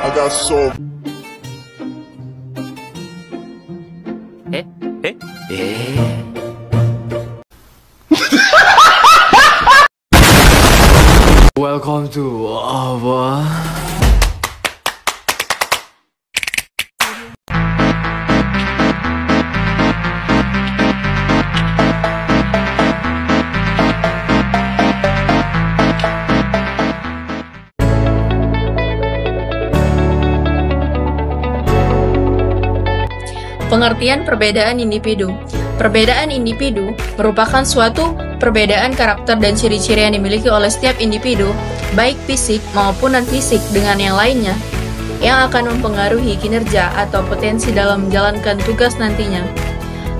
I got so. Welcome to our Pengertian perbedaan individu. Perbedaan individu merupakan suatu perbedaan karakter dan ciri-ciri yang dimiliki oleh setiap individu, baik fisik maupun non-fisik dengan yang lainnya, yang akan mempengaruhi kinerja atau potensi dalam menjalankan tugas nantinya.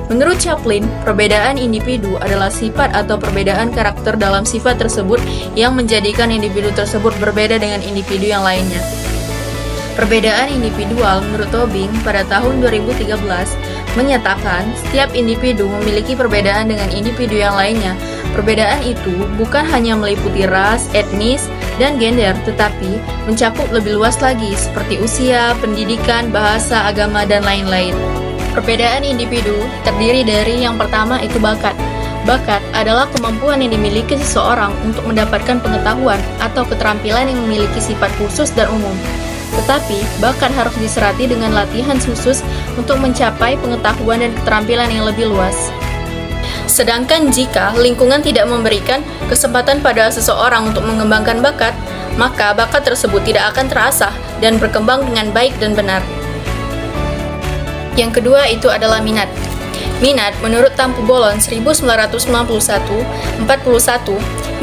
Menurut Chaplin, perbedaan individu adalah sifat atau perbedaan karakter dalam sifat tersebut yang menjadikan individu tersebut berbeda dengan individu yang lainnya. Perbedaan individual menurut Tobing pada tahun 2013 menyatakan setiap individu memiliki perbedaan dengan individu yang lainnya. Perbedaan itu bukan hanya meliputi ras, etnis, dan gender, tetapi mencakup lebih luas lagi seperti usia, pendidikan, bahasa, agama, dan lain-lain. Perbedaan individu terdiri dari yang pertama itu bakat. Bakat adalah kemampuan yang dimiliki seseorang untuk mendapatkan pengetahuan atau keterampilan yang memiliki sifat khusus dan umum. Tetapi, bakat harus disertai dengan latihan khusus untuk mencapai pengetahuan dan keterampilan yang lebih luas. Sedangkan jika lingkungan tidak memberikan kesempatan pada seseorang untuk mengembangkan bakat, maka bakat tersebut tidak akan terasah dan berkembang dengan baik dan benar. Yang kedua itu adalah minat. Minat menurut Tampu Bolon 1991,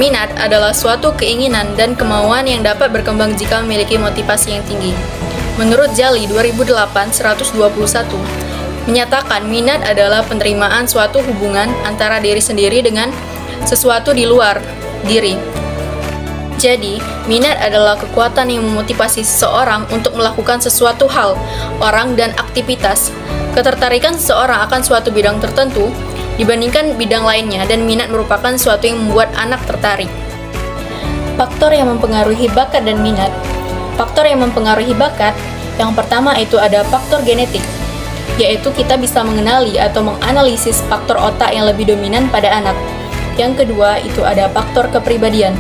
minat adalah suatu keinginan dan kemauan yang dapat berkembang jika memiliki motivasi yang tinggi. Menurut Jali 2008, 121, menyatakan minat adalah penerimaan suatu hubungan antara diri sendiri dengan sesuatu di luar diri. Jadi, minat adalah kekuatan yang memotivasi seseorang untuk melakukan sesuatu hal, orang, dan aktivitas. Ketertarikan seseorang akan suatu bidang tertentu dibandingkan bidang lainnya, dan minat merupakan sesuatu yang membuat anak tertarik. Faktor yang mempengaruhi bakat dan minat. Faktor yang mempengaruhi bakat, yang pertama itu ada faktor genetik, yaitu kita bisa mengenali atau menganalisis faktor otak yang lebih dominan pada anak. Yang kedua itu ada faktor kepribadian.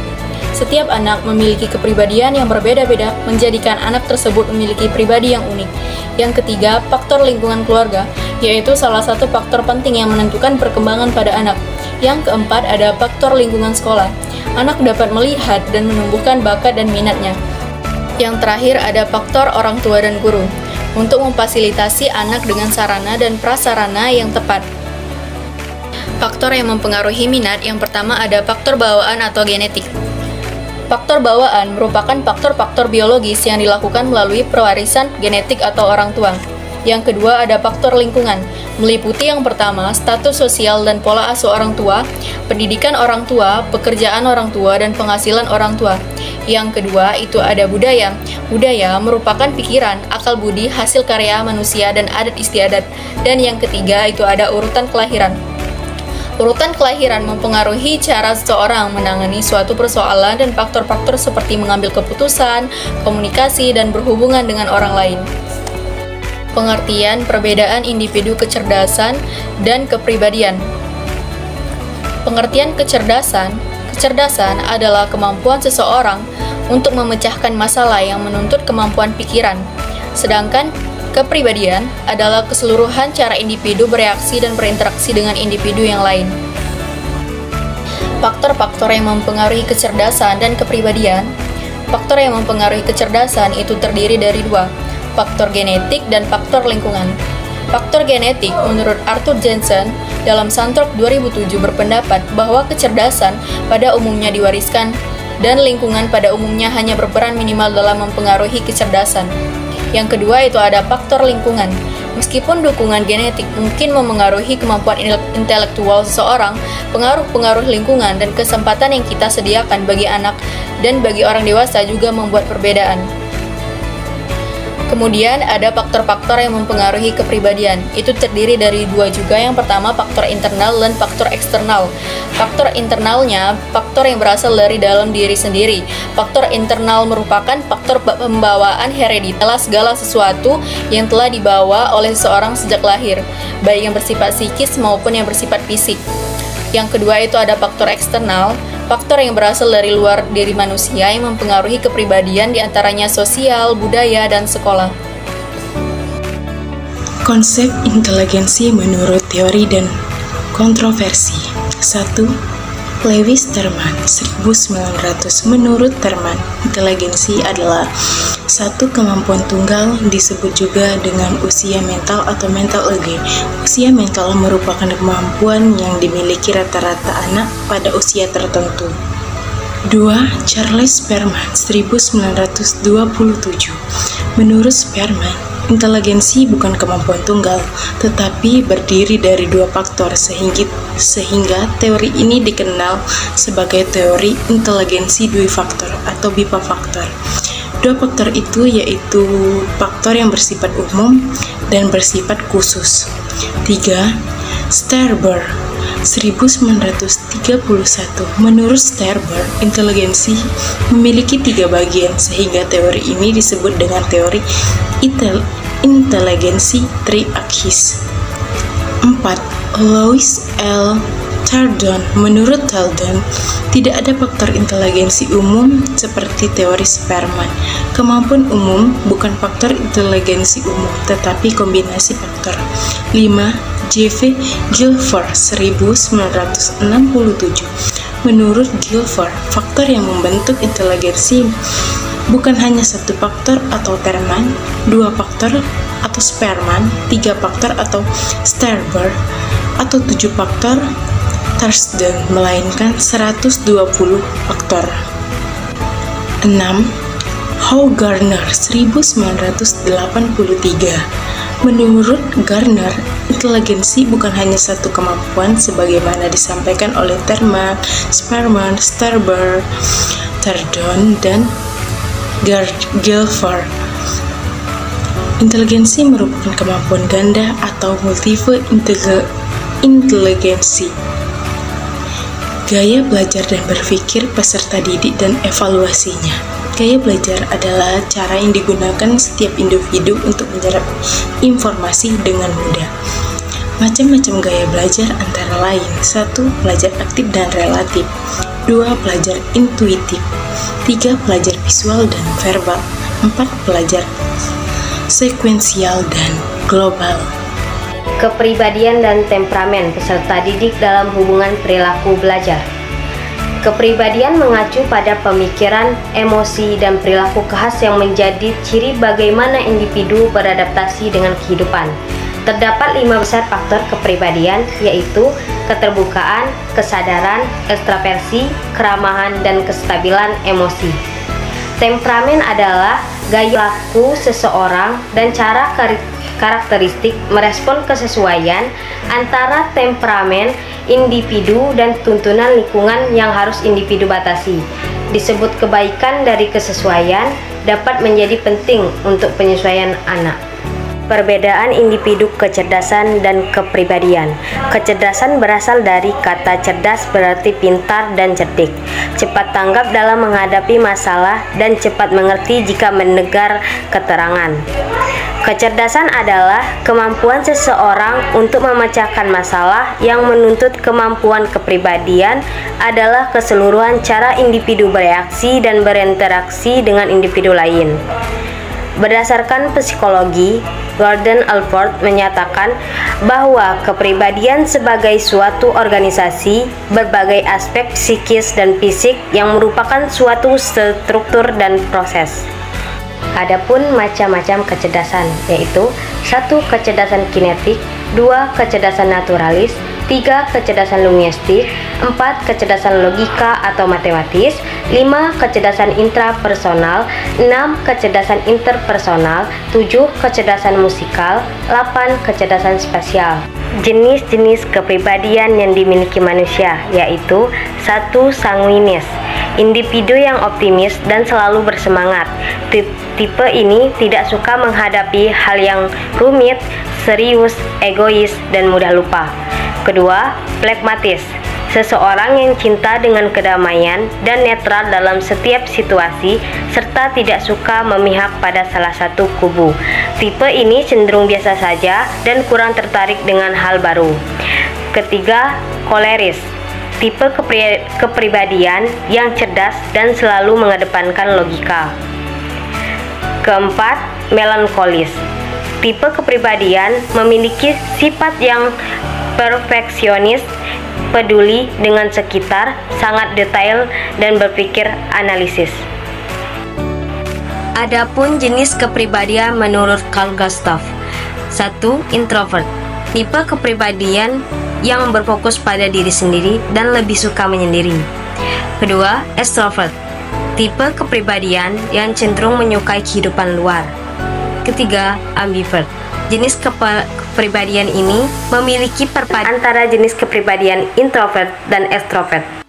Setiap anak memiliki kepribadian yang berbeda-beda, menjadikan anak tersebut memiliki pribadi yang unik. Yang ketiga, faktor lingkungan keluarga, yaitu salah satu faktor penting yang menentukan perkembangan pada anak. Yang keempat, ada faktor lingkungan sekolah. Anak dapat melihat dan menumbuhkan bakat dan minatnya. Yang terakhir, ada faktor orang tua dan guru, untuk memfasilitasi anak dengan sarana dan prasarana yang tepat. Faktor yang mempengaruhi minat, yang pertama ada faktor bawaan atau genetik. Faktor bawaan merupakan faktor-faktor biologis yang dilakukan melalui pewarisan genetik atau orang tua. Yang kedua ada faktor lingkungan, meliputi yang pertama status sosial dan pola asuh orang tua, pendidikan orang tua, pekerjaan orang tua, dan penghasilan orang tua. Yang kedua itu ada budaya. Budaya merupakan pikiran, akal budi, hasil karya manusia, dan adat istiadat. Dan yang ketiga itu ada urutan kelahiran. Urutan kelahiran mempengaruhi cara seseorang menangani suatu persoalan dan faktor-faktor seperti mengambil keputusan, komunikasi, dan berhubungan dengan orang lain. Pengertian perbedaan individu kecerdasan dan kepribadian. Pengertian kecerdasan adalah kemampuan seseorang untuk memecahkan masalah yang menuntut kemampuan pikiran. Sedangkan kepribadian adalah keseluruhan cara individu bereaksi dan berinteraksi dengan individu yang lain. Faktor-faktor yang mempengaruhi kecerdasan dan kepribadian. Faktor yang mempengaruhi kecerdasan itu terdiri dari dua, faktor genetik dan faktor lingkungan. Faktor genetik menurut Arthur Jensen dalam Santorp 2007 berpendapat bahwa kecerdasan pada umumnya diwariskan dan lingkungan pada umumnya hanya berperan minimal dalam mempengaruhi kecerdasan. Yang kedua itu ada faktor lingkungan. Meskipun dukungan genetik mungkin memengaruhi kemampuan intelektual seseorang, pengaruh-pengaruh lingkungan dan kesempatan yang kita sediakan bagi anak dan bagi orang dewasa juga membuat perbedaan. Kemudian ada faktor-faktor yang mempengaruhi kepribadian. Itu terdiri dari dua juga. Yang pertama faktor internal dan faktor eksternal. Faktor internalnya faktor yang berasal dari dalam diri sendiri. Faktor internal merupakan faktor pembawaan herediter, segala sesuatu yang telah dibawa oleh seseorang sejak lahir, baik yang bersifat psikis maupun yang bersifat fisik. Yang kedua itu ada faktor eksternal. Faktor yang berasal dari luar diri manusia yang mempengaruhi kepribadian diantaranya sosial, budaya, dan sekolah. Konsep inteligensi menurut teori dan kontroversi. 1. Lewis Terman, 1900. Menurut Terman, inteligensi adalah satu kemampuan tunggal, disebut juga dengan usia mental atau mental age. Usia mental merupakan kemampuan yang dimiliki rata-rata anak pada usia tertentu. 2. Charles Spearman, 1927. Menurut Spearman, inteligensi bukan kemampuan tunggal, tetapi berdiri dari dua faktor sehingga teori ini dikenal sebagai teori inteligensi dwifaktor atau bifaktor. Dua faktor itu yaitu faktor yang bersifat umum dan bersifat khusus. 3. Sternberg, 1931. Menurut Sternberg, inteligensi memiliki tiga bagian sehingga teori ini disebut dengan teori inteligensi triaksis. 4. Louis L. Taldon. Menurut Taldon, tidak ada faktor inteligensi umum seperti teori Spearman. Kemampuan umum bukan faktor inteligensi umum, tetapi kombinasi faktor. 5. J.V. Guilford, 1967. Menurut Guilford, faktor yang membentuk inteligensi bukan hanya satu faktor atau Terman, dua faktor atau Spearman, tiga faktor atau Sternberg, atau 7 faktor Taldon, melainkan 120 faktor. 6. Hugh Gardner, 1983. Menurut Gardner, inteligensi bukan hanya satu kemampuan sebagaimana disampaikan oleh Terman, Spearman, Sternberg, Taldon, dan Guilford. Inteligensi merupakan kemampuan ganda atau multiple inteligensi. Gaya belajar dan berpikir peserta didik dan evaluasinya. Gaya belajar adalah cara yang digunakan setiap individu untuk menyerap informasi dengan mudah. Macam-macam gaya belajar antara lain: 1. Belajar aktif dan relatif. 2. Belajar intuitif. 3. Belajar visual dan verbal. 4. Belajar sekuensial dan global. Kepribadian dan temperamen peserta didik dalam hubungan perilaku belajar. Kepribadian mengacu pada pemikiran, emosi, dan perilaku khas yang menjadi ciri bagaimana individu beradaptasi dengan kehidupan. Terdapat 5 besar faktor kepribadian, yaitu keterbukaan, kesadaran, ekstraversi, keramahan, dan kestabilan emosi. Temperamen adalah gaya laku seseorang dan cara karakteristik merespon kesesuaian antara temperamen individu dan tuntunan lingkungan yang harus individu batasi. Disebut kebaikan dari kesesuaian dapat menjadi penting untuk penyesuaian anak. Perbedaan individu kecerdasan dan kepribadian. Kecerdasan berasal dari kata cerdas, berarti pintar dan cerdik, cepat tanggap dalam menghadapi masalah, dan cepat mengerti jika mendengar keterangan. Kecerdasan adalah kemampuan seseorang untuk memecahkan masalah. Yang menuntut kemampuan kepribadian adalah keseluruhan cara individu bereaksi dan berinteraksi dengan individu lain. Berdasarkan psikologi, Gordon Allport menyatakan bahwa kepribadian sebagai suatu organisasi berbagai aspek psikis dan fisik yang merupakan suatu struktur dan proses. Adapun macam-macam kecerdasan, yaitu 1. Kecerdasan kinetik, 2. Kecerdasan naturalis, 3. Kecerdasan linguistik, 4. Kecerdasan logika atau matematis, 5. Kecerdasan intrapersonal, 6. Kecerdasan interpersonal, 7. Kecerdasan musikal, 8. Kecerdasan spasial. Jenis-jenis kepribadian yang dimiliki manusia yaitu 1. Sanguinis, individu yang optimis dan selalu bersemangat. Tipe ini tidak suka menghadapi hal yang rumit, serius, egois, dan mudah lupa. Kedua, Flegmatis, seseorang yang cinta dengan kedamaian dan netral dalam setiap situasi serta tidak suka memihak pada salah satu kubu. Tipe ini cenderung biasa saja dan kurang tertarik dengan hal baru. Ketiga, Koleris, tipe kepribadian yang cerdas dan selalu mengedepankan logika. Keempat, Melankolis, tipe kepribadian memiliki sifat yang perfeksionis, peduli dengan sekitar, sangat detail, dan berpikir analisis. Adapun jenis kepribadian menurut Carl Gustav. 1. Introvert, tipe kepribadian yang berfokus pada diri sendiri dan lebih suka menyendiri. Kedua, Extrovert, tipe kepribadian yang cenderung menyukai kehidupan luar. Ketiga, Ambivert, jenis kepribadian ini memiliki perpaduan antara jenis kepribadian introvert dan extrovert.